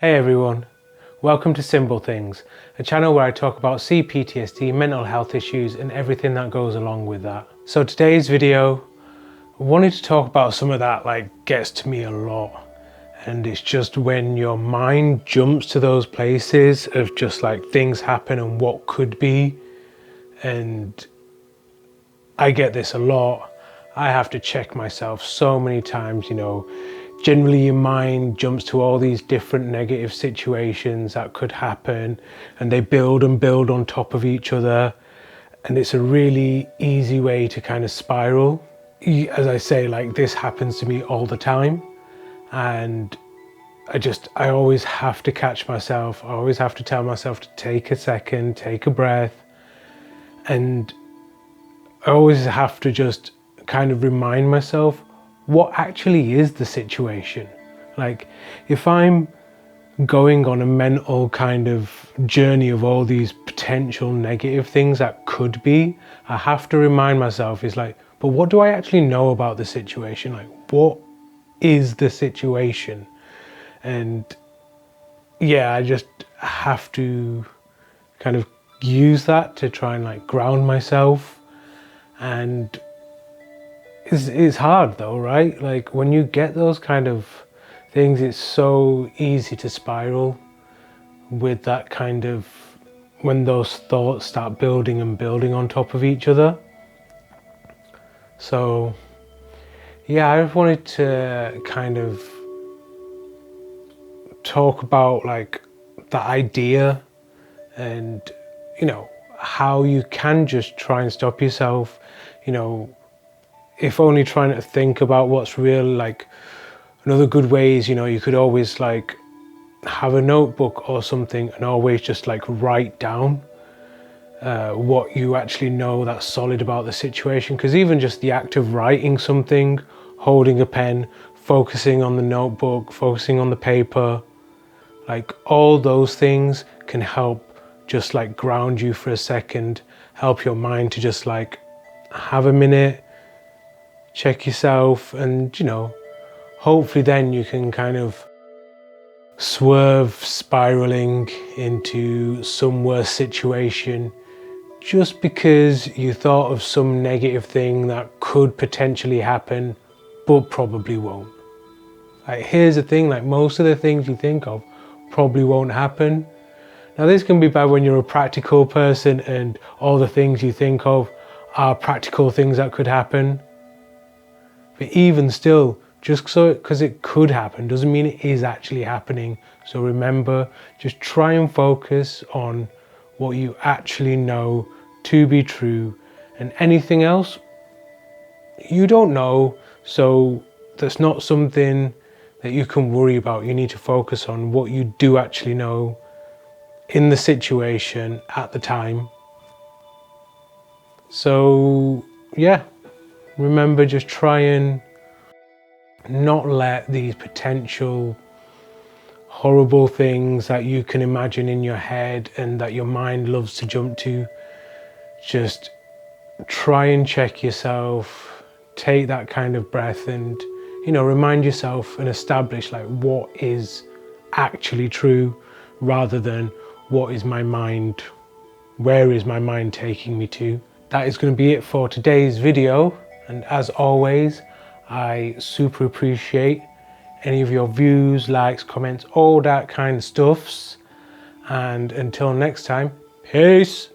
Hey everyone, welcome to Simblethings, a channel where I talk about C-PTSD mental health issues and everything that goes along with that. So today's video, I wanted to talk about some of that gets to me a lot, and it's just when your mind jumps to those places of just things happen and what could be. And I get this a lot. I have to check myself so many times, generally your mind jumps to all these different negative situations that could happen, and they build and build on top of each other, and it's a really easy way to kind of spiral. As I say, this happens to me all the time, and I always have to catch myself. I always have to tell myself to take a second, take a breath, and I always have to just kind of remind myself what actually is the situation. If I'm going on a mental kind of journey of all these potential negative things that could be, I have to remind myself but what do I actually know about the situation? What is the situation? And yeah, I just have to kind of use that to try and ground myself. And it's hard though, right? When you get those kind of things, it's so easy to spiral with that kind of, when those thoughts start building and building on top of each other. So yeah, I just wanted to kind of talk about the idea and how you can just try and stop yourself, if only trying to think about what's real. Another good way is, you could always have a notebook or something and always just write down what you actually know that's solid about the situation. Because even just the act of writing something, holding a pen, focusing on the notebook, focusing on the paper, all those things can help just ground you for a second, help your mind to just have a minute, check yourself, and hopefully then you can kind of swerve spiraling into some worse situation just because you thought of some negative thing that could potentially happen but probably won't. Here's the thing, most of the things you think of probably won't happen. Now this can be bad when you're a practical person and all the things you think of are practical things that could happen. But even still, just because it could happen doesn't mean it is actually happening. So remember, just try and focus on what you actually know to be true, and anything else you don't know, so that's not something that you can worry about. You need to focus on what you do actually know in the situation at the time. So yeah, remember, just try and not let these potential horrible things that you can imagine in your head and that your mind loves to jump to, just try and check yourself, take that kind of breath and remind yourself and establish what is actually true, rather than what is my mind, where is my mind taking me to. That is going to be it for today's video, and as always, I super appreciate any of your views, likes, comments, all that kind of stuffs. And until next time, peace.